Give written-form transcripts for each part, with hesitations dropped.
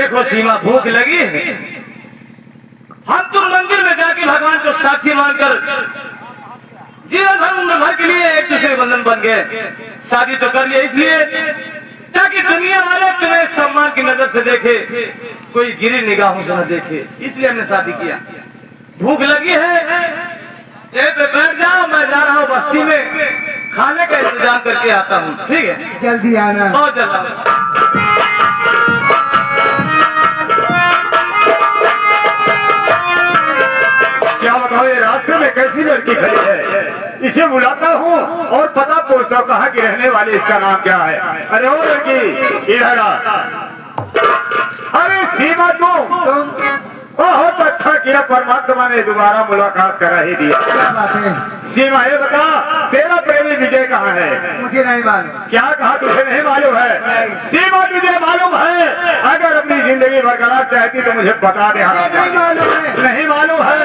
देखो सीमा, भूख लगी है, हम तुम मंदिर में जाके भगवान को साक्षी मानकर जीवन भर उम्र भर के लिए एक दूसरे बंधन बन गए। शादी तो कर लिया इसलिए ताकि दुनिया वाले तुम्हें सम्मान की नजर से देखे, कोई गिरी निगाहों से न देखे, इसलिए हमने शादी किया। भूख लगी है, एक पे बैठ जाओ, मैं जा रहा हूँ बस्ती में, खाने का इंतजाम करके आता हूँ। ठीक है, जल्दी आना। बहुत जल्द। क्या बताओ, ये रास्ते में कैसी लड़की खड़ी है? इसे बुलाता हूँ और पता पूछता हूँ कहाँ की रहने वाली, इसका नाम क्या है? अरे ओ लड़की, ये हरा। अरे सीमा, तुम बहुत अच्छा किया, परमात्मा ने दोबारा मुलाकात करा ही दिया। क्या बात है? सीमा, ये बता, तेरा प्रेमी विजय कहाँ है? मुझे नहीं मालूम। क्या कहा, तुझे नहीं मालूम है? सीमा, तुझे मालूम है? अगर अपनी जिंदगी बरकरार चाहती तो मुझे बता दे। नहीं मालूम है। नहीं मालूम है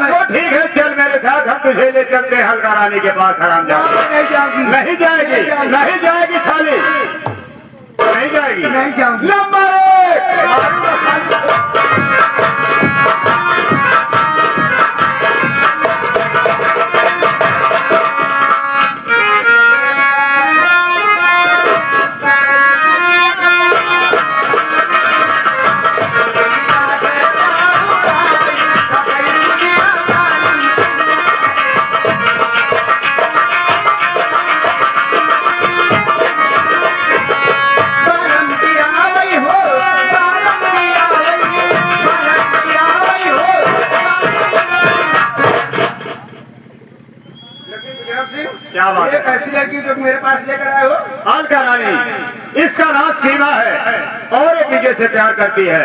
तो ठीक है, चल मेरे साथ, हम तुझे ले चलते हल्का रानी के पास। हराम नहीं जाऊंगी। नहीं जाएगी, नहीं जाएगी साली, नहीं जाएगी, नहीं जाऊंगी। नंबर 1। क्या बात है? ऐसी लड़की जो मेरे पास लेकर आए हो? अलका रानी, इसका नाम सीमा है और एक विजय से प्यार करती है।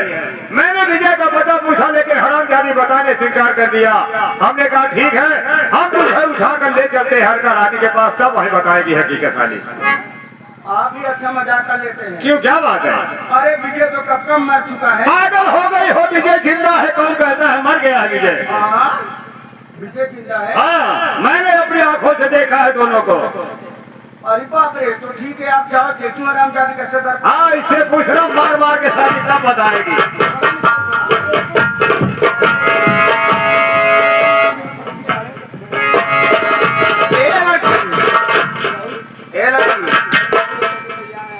मैंने विजय का पता पूछा, लेकिन हरामजादी बताने से इनकार कर दिया। हमने कहा ठीक है, हम तुझे उठाकर ले चलते हैं अलका रानी के पास, तब वही बताएगी हकीकत वाली। आप भी अच्छा मजाक कर लेते हैं। क्यों, क्या बात है? अरे विजय तो कब कब मर चुका है। पागल हो गई हो? विजय जिंदा है, कौन कहता है मर गया है विजय? विजय जिंदा है? हाँ, मैंने अपनी आंखों से देखा है दोनों को। अरे बाप रे, तो ठीक है, आप जाओ, देखूं हरामजादी कैसे दर। हाँ, इससे पूछ रहा हूँ, मार मार के सारी सब बताएगी।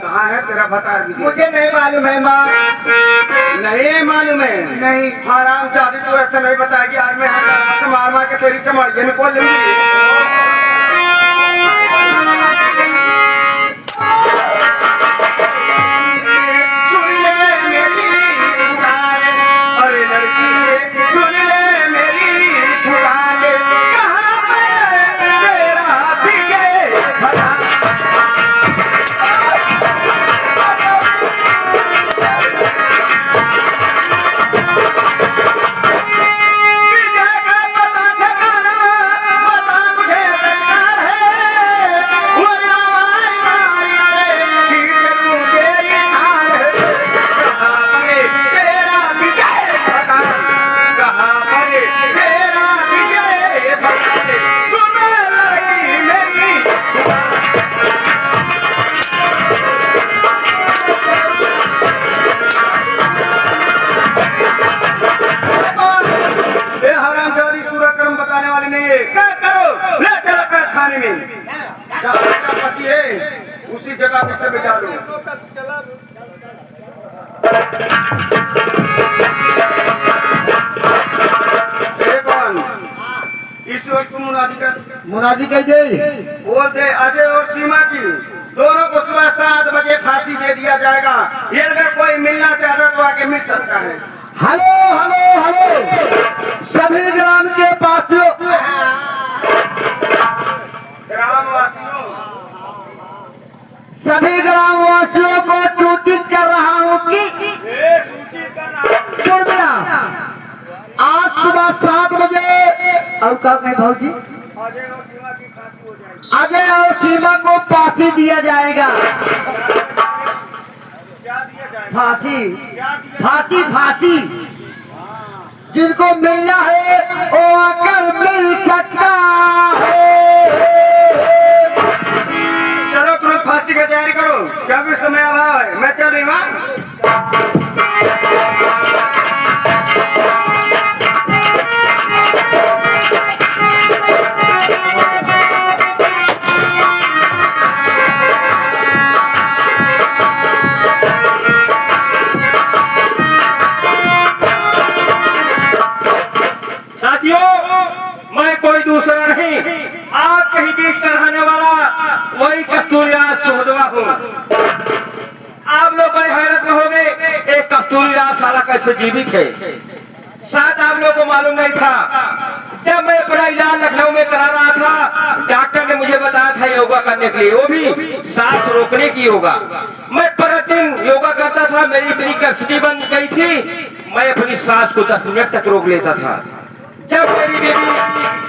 कहाँ है तेरा भतार? मुझे नहीं मालूम है माँ। नहीं मालूम है? नहीं। हरामजादी तो ऐसा नहीं बताएगी, आज मैं मार मार के तेरी चमड़िया में खोल लूंगी। उसी जगह पे सब बिठा लो। इस वक्त मुनादी कह दे, बोल दे अजय और सीमा की दोनों को सुबह 7 बजे फांसी दे दिया जाएगा। ये अगर कोई मिलना चाहता तो आके मिल सकता है। हेलो हेलो हेलो, सभी ग्राम के पासियों, ग्रामवासियों, सभी ग्रामवासियों को सूचित कर रहा हूँ कि आज सुबह 7 बजे और क्या कहे भाजी, अजय और सीमा को फांसी दिया जाएगा। फांसी फांसी फांसी, जिनको मिलना है वो आकर मिल सकता है। चलो तुरंत फांसी की तैयारी करो, क्या भी समय आ रहा है, मैं चल रही हूँ। से जीवित है। शायद आप लोगों को मालूम नहीं था, जब मैं अपना इलाज लखनऊ में करा रहा था, डॉक्टर ने मुझे बताया था योगा करने के लिए, वो भी सांस रोकने की योगा। मैं प्रतिदिन योगा करता था, मेरी इतनी कैपेसिटी बन गई थी, मैं अपनी सांस को 10 मिनट तक रोक लेता था। जब मेरी बेटी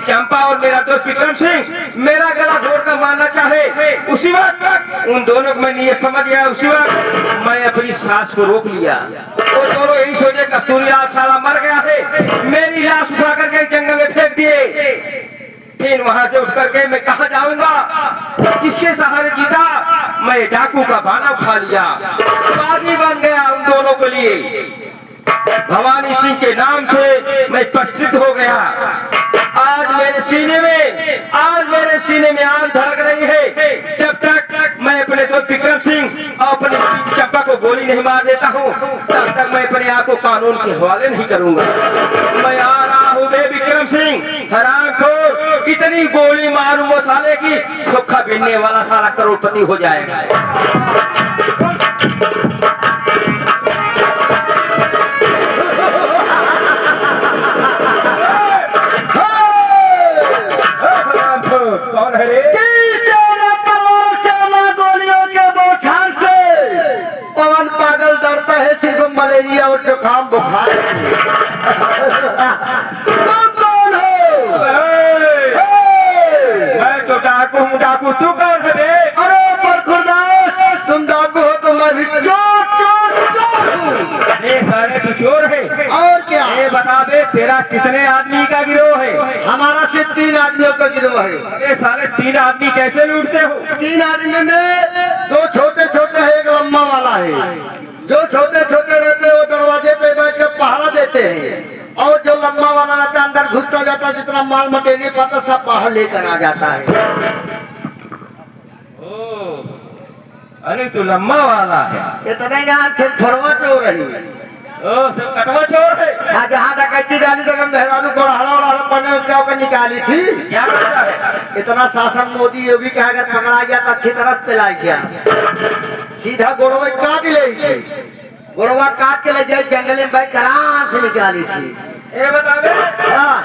चंपा और मेरा दोस्त विक्रम सिंह मेरा गला घोटकर मारना चाहे, उसी वक्त उन दोनों को मैंने ये समझ गया, उसी वक्त मैं अपनी सांस को रोक लिया। वो दोनों यही सोचे कस्तूरिया साला मर गया है, मेरी लाश उठा करके जंगल में फेंक दिए। फिर वहां से उठ करके मैं कहा जाऊंगा, किसके सहारे जीता? मैं डाकू का बाना उठा लिया, बागी बन गया उन दोनों के लिए। भवानी सिंह के नाम से मैं प्रसिद्ध हो गया। आज मेरे सीने में आग धड़क रही है। जब तक मैं अपने दोस्त विक्रम सिंह और अपनी चंपा को गोली नहीं मार देता हूँ, तब तक मैं अपने आप को कानून के हवाले नहीं करूंगा। मैं आ रहा हूँ बे विक्रम सिंह, हरामखोर, इतनी गोली मारूं वो साले की धोखा बिनने वाला साला करोड़पति हो जाएगा। कौन है रे? गोलियों के बौछार से पवन पागल डरता है सिर्फ मलेरिया और जुकाम बुखार। तुम कौन हो? मैं तो डाकू हूँ। डाकू तू कौन है बे? अरे बरखुरदास, तुम डाकू हो तो मैं भी चोर हूँ। ये साले तू चोर है? और क्या? ये बता बे, तेरा कितने आदमी का गिरोह है? हमारा सिर्फ 3 आदमियों का गिरोह है। अरे साले 3 आदमी कैसे लूटते हो? 3 आदमी में 2 छोटे छोटे है, एक लंबा वाला है। जो छोटे छोटे रहते हैं वो दरवाजे पे बैठ कर पहरा देते हैं, और जो लंबा वाला रहता है अंदर घुसता जाता है, जितना माल मटेरियल पाता सब बाहर लेकर आ जाता है। अरे तू लम्बा वाला है? इतने यहाँ से फरवा चोर रही सब कटवा चोर है। जहाँ डकैती डाली तो मेहरानू को हरा 15 का निकाली थी। क्या करता है? इतना शासन मोदी योगी के अगर पकड़ा गया तो अच्छी तरह पिलाई गया, सीधा गोड़वा काट ले, गोड़वा काट के ले जाए जंगल में बैठ कर आराम से निकाली थी। ये बता बे, हाँ।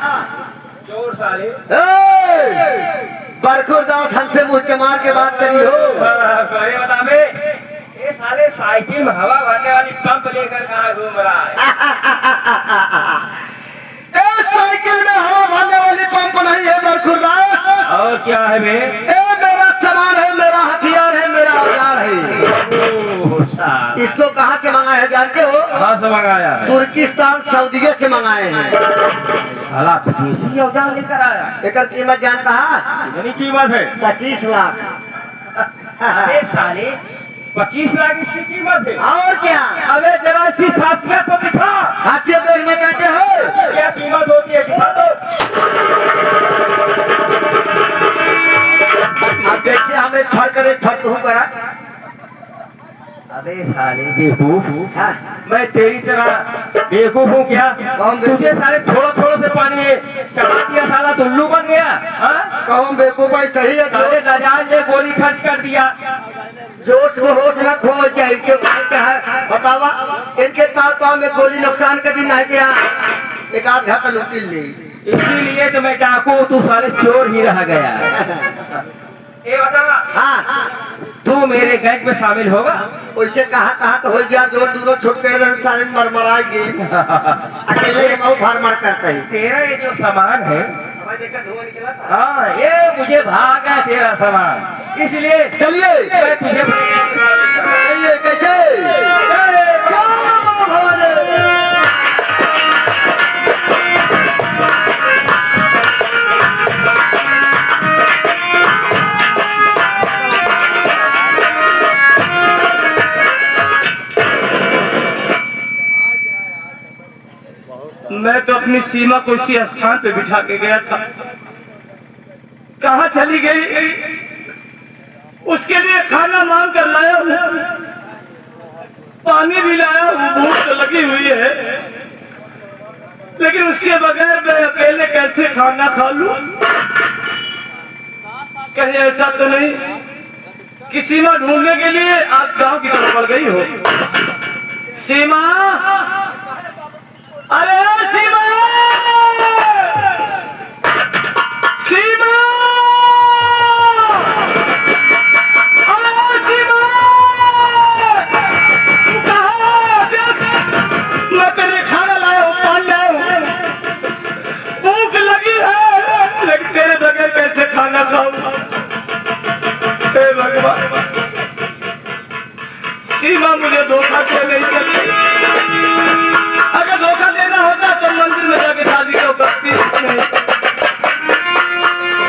चोर साले। बरखुरदास, हमसे मुँह चमार के बात करी हो। ये बता बे, ये साले साइकिल में हवा भरने वाली पंप लेकर कहाँ घूम रहा है? साइकिल में हवा भरने वाली पंप नहीं है बरखुरदास। और क्या है बे? मेरा सामान है, मेरा हथियार है, मेरा औजार है। इसको कहाँ से मंगाया है जानते हो? कहाँ से मंगाया है? तुर्किस्तान सऊदीया से मंगाए हैं। साला विदेशी औजार लेकर आया। एक कीमत जानता है? कितनी कीमत है? 25 लाख। अरे साले 25 लाख इसकी कीमत है? और क्या? अबे जरा सी खासियत तो दिखा। खासियत देखने कहते हो? क्या कीमत होती है दिखा तो। अब देखिए हमें ठर करे, ठर तू करा। अबे साले बेवकूफ, हाँ। मैं तेरी तरह बेवकूफ हूँ क्या? तुझे साले थोड़ा थोड़ा से पानी में चढ़ा दिया, साला तो उल्लू बन गया। कहूँ बेवकूफ भाई सही है। साले दजाल ने गोली खर्च कर दिया। जोश को होश न खो जाए, क्यों बतावा? इनके ताव में गोली नुकसान कर दी नहीं क्या? एक आध घंटा लुटी ले। इसीलिए तो मैं डाकू, तू साले चोर ही रह गया। ये बता, हाँ, तू मेरे गैंग में शामिल होगा? उससे कहा तो हो जा, जो दूरों छुटके सारे मरमराएंगे। अकेले फार्मर करते हैं। तेरा ये जो सामान है, हाँ, ये मुझे भाग है तेरा सामान, इसलिए चलिए मैं तुझे कैसे मैं तो अपनी सीमा को इसी स्थान पे बिठा के गया था, कहाँ चली गई? उसके लिए खाना मांग कर लाया हूँ, पानी भी लाया हूँ, भूख तो लगी हुई है, लेकिन उसके बगैर मैं अकेले कैसे खाना खा लूं? कहीं ऐसा तो नहीं कि सीमा ढूंढने के लिए आप गांव की तरफ बढ़ गई हो? सीमा, अरे सीमा, सीमा, अरे सीमा, तू कहाँ? देख, मैं तेरे खाना लाया हूँ, पानी लाया हूँ, भूख लगी है, लेकिन तेरे बगैर कैसे खाना खाऊं? हे भगवान, सीमा मुझे धोखा दे नहीं सकती। अगर धोखा देना होता तो मंदिर में जाके शादी क्यों करती?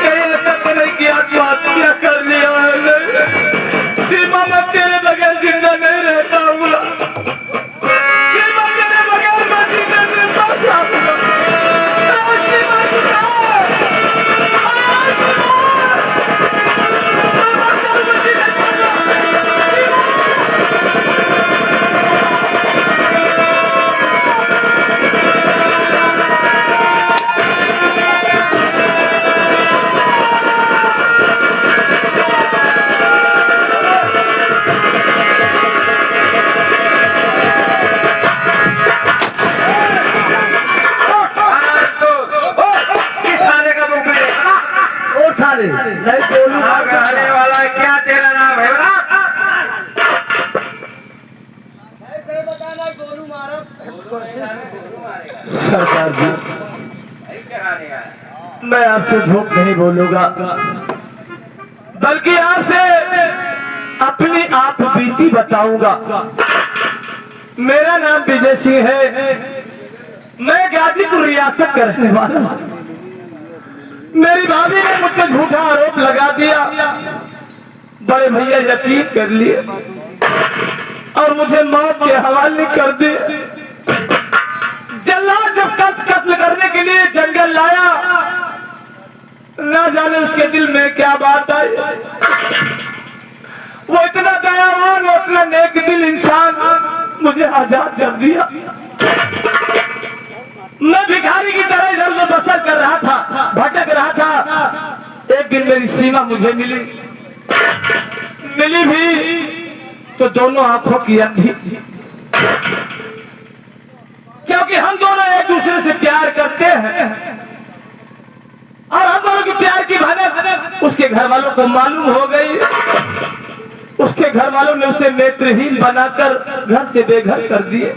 ऐसा तो नहीं किया, तू आत्महत्या कर लिया मैंने। सीमा, मैं तेरे बगैर जिंदा नहीं रहता हूँ। सीमा, तेरे बगैर मैं जिंदा नहीं रहता हूँ। सीमा, नहीं गोलू कहने वाला है, क्या तेरा नाम है बड़ा? गोलू मारा सरदार जी, मैं आपसे झूठ नहीं बोलूंगा, बल्कि आपसे अपनी आप बीती बताऊंगा। मेरा नाम विजय सिंह है, मैं गाजीपुर रियासत का रहने वाला हूं। मेरी भाभी ने मुझ पर झूठा आरोप लगा दिया, बड़े भैया यकीन कर लिए और मुझे मौत के हवाले कर दिए। जल्लाद जब कत्ल करने के लिए जंगल लाया, ना जाने उसके दिल में क्या बात आई। वो इतना दयावान, वो इतना नेक दिल इंसान मुझे आजाद कर दिया। मैं भिखारी की तरह इधर उधर बसर कर रहा था, भटक रहा था। एक दिन मेरी सीमा मुझे मिली भी तो दोनों आंखों की अंधी, क्योंकि हम दोनों एक दूसरे से प्यार करते हैं और हम दोनों की प्यार की भनक उसके घर वालों को मालूम हो गई। उसके घर वालों ने उसे नेत्रहीन बनाकर घर से बेघर कर दिए।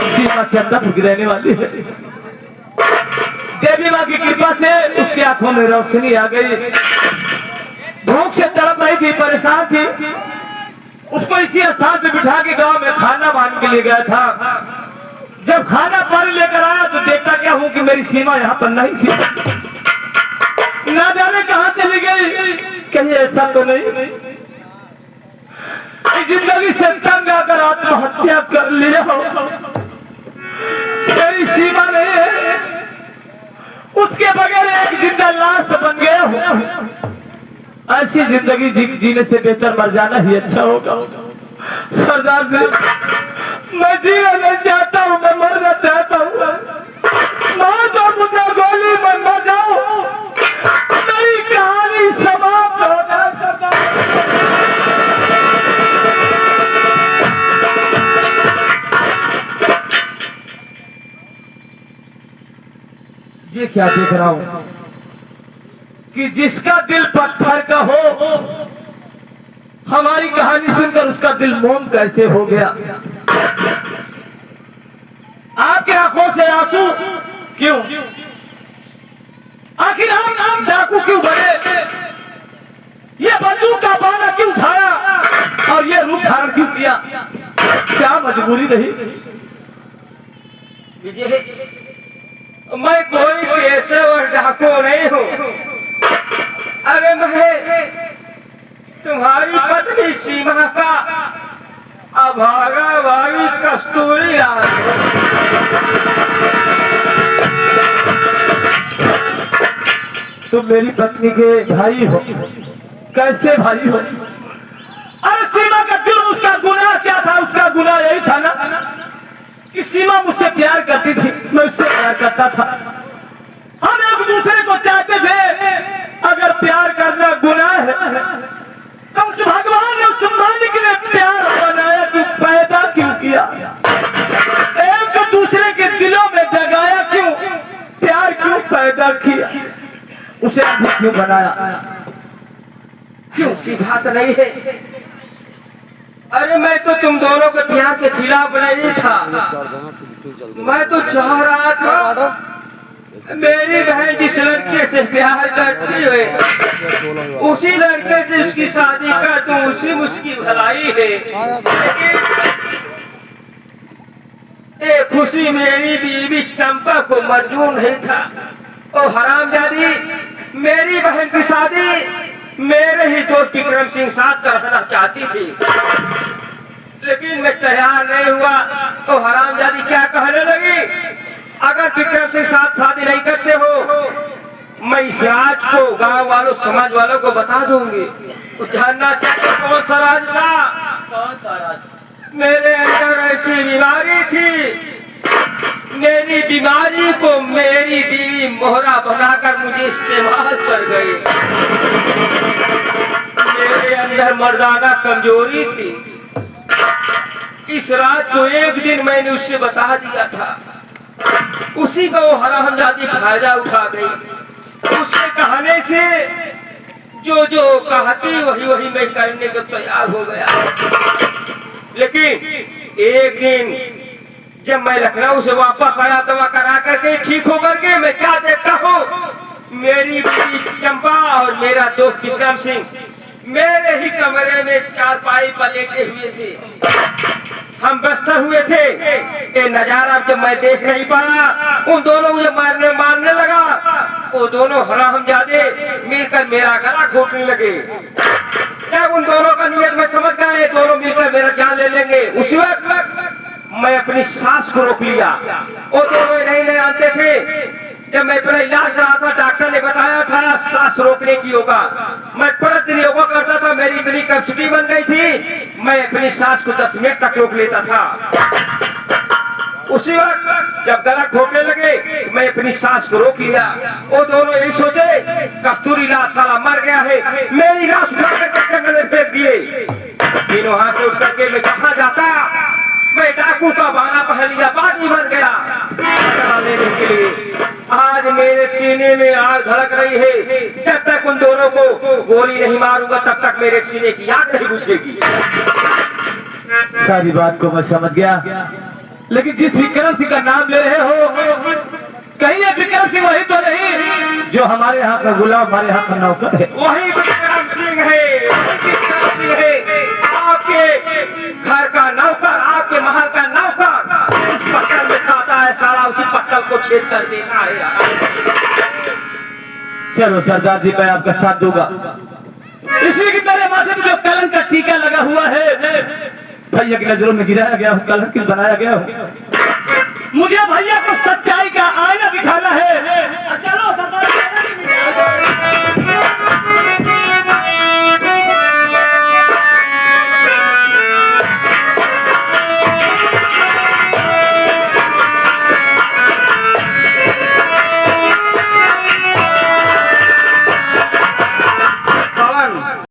सीमा चंदन की रहने वाली है। देवी माँ की कृपा से उसकी आंखों में रोशनी आ गई। भूख से तड़प रही थी, परेशान थी। उसको इसी स्थान पे बिठा के गांव में खाना मांग के लिए गया था। जब खाना पानी लेकर आया तो देखता क्या हूं कि मेरी सीमा यहाँ पर नहीं थी। ना जाने कहां चली गई, कहीं ऐसा तो नहीं जिंदगी से तंग आकर आत्महत्या कर लिया हो। मेरी सीमा नहीं है, उसके बगैर एक जिंदा लाश बन गया हूं। ऐसी जिंदगी जीने से बेहतर मर जाना ही अच्छा होगा। सरदार जी, मैं जीना नहीं चाहता हूं, मैं मरना चाहता हूं। मां तो मुझे गोली बनना जाओ, मेरी कहानी समाप्त हो जाए। ये क्या देख रहा हूं कि जिसका दिल पत्थर का हो, हमारी कहानी सुनकर उसका दिल मोम कैसे हो गया। आपके आंखों से आंसू क्यों? आखिर हम डाकू क्यों बने? ये बंदूक का बाना क्यों उठाया और ये रूप धारण क्यों किया? क्या मजबूरी रही? मैं कोई पेशेवर डाकू नहीं हूँ। अरे मैं तुम्हारी पत्नी सीमा का अभागा भाई कस्तूरी लाल। तुम मेरी पत्नी के भाई हो, कैसे भाई हो? अरे सीमा का जुर्म, उसका गुनाह क्या था? उसका गुनाह यही था ना कि सीमा मुझसे प्यार करती थी, मैं उससे प्यार करता था। हम एक दूसरे को चाहते थे। अगर प्यार करना गुनाह है तो उस भगवान ने, उस मालिक ने प्यार बनाया, क्यों पैदा क्यों किया? एक दूसरे के दिल आपने क्यों बनाया? ऐसी बात नहीं है। अरे मैं तो तुम दोनों के प्यार के खिलाफ नहीं था। मैं तो चाह रहा था मेरी बहन जिस लड़के से प्यार करती है उसी लड़के से उसकी शादी कर दूं, उसी मुझकी भलाई है। ये खुशी मेरी बीवी चंपा को मंजूर नहीं था। ओ हरामजादी, मेरी बहन की शादी मेरे ही दोस्त विक्रम सिंह साथ करना चाहती थी, लेकिन मैं तैयार नहीं हुआ। तो हरामजादी क्या कहने लगी, अगर विक्रम सिंह साथ शादी नहीं करते हो मैं इस राज को गांव वालों समाज वालों को बता दूंगी। तो जानना चाहते कौन सा राज था? कौन सा राज? मेरे अंदर ऐसी बीमारी थी, मेरी बीमारी को मेरी बीवी मोहरा बनाकर मुझे इस्तेमाल कर गई। मेरे अंदर मर्दाना कमजोरी थी। इस रात को एक दिन मैंने उससे बता दिया था, उसी को हरामजादी फायदा उठा गई। उसके कहने से जो जो कहती वही वही मैं करने को तैयार हो गया। लेकिन एक दिन जब मैं लखनऊ से वापस आया दवा करा करके ठीक होकर के मैं क्या देखता हूँ, मेरी बीवी चंपा और मेरा दोस्त विक्रम सिंह मेरे ही कमरे में चारपाई पर लेटे हुए थे। हम बस्तर हुए थे। ये नजारा जब मैं देख नहीं पाया, उन दोनों को जब मारने लगा, वो दोनों हरामजादे मिलकर मेरा गला घोटने लगे। जब उन दोनों का नियत में समझ गए, दोनों मिलकर मेरा जान ले लेंगे, उसी वक्त मैं अपनी सांस को रोक लिया। वो दोनों नहीं जानते थे। जब मैं अपना इलाज करा था, डॉक्टर ने बताया था सांस रोकने की योगा। मैं प्रतिदिन योगा करता था, मेरी इतनी कैपेसिटी बन गई थी, मैं अपनी सांस को 10 मिनट तक रोक लेता था। उसी वक्त जब गला घोटने लगे, मैं अपनी सांस को रोक लिया। वो दोनों यही सोचे कस्तूरी लाश साला मर गया है, मेरी लाश उठा करके जंगल में फेंक दिए। तीनों हाथ से उठ करके मैं कहाँ जाता, मैं डाकू का बहाना पहन लिया, बागी बन गया लेने के लिए। आज मेरे सीने में आग धड़क रही है। जब तक उन दोनों को गोली नहीं मारूंगा तब तक मेरे सीने की आग नहीं बुझेगी। सारी बात को मैं समझ गया, लेकिन जिस विक्रम सिंह का नाम ले रहे हो, कहीं ये विक्रम सिंह वही तो नहीं जो हमारे यहाँ का गुलाम, हमारे यहाँ का नौकर है? वही विक्रम सिंह है, विक्रम सिंह है, आपके घर का नौकर, आपके महल का नौकर। उस पत्थर में खाता है सारा, उसी पत्थर को छेद कर देना है। चलो सरदार जी, मैं आपका साथ दूंगा। इसलिए कि मेरे माथे में जो कलंक का टीका लगा हुआ है, भैया की नजरों में गिराया गया हूँ, कलंकित बनाया गया हूँ। मुझे भैया को सच्चाई का आईना दिखाना है। चलो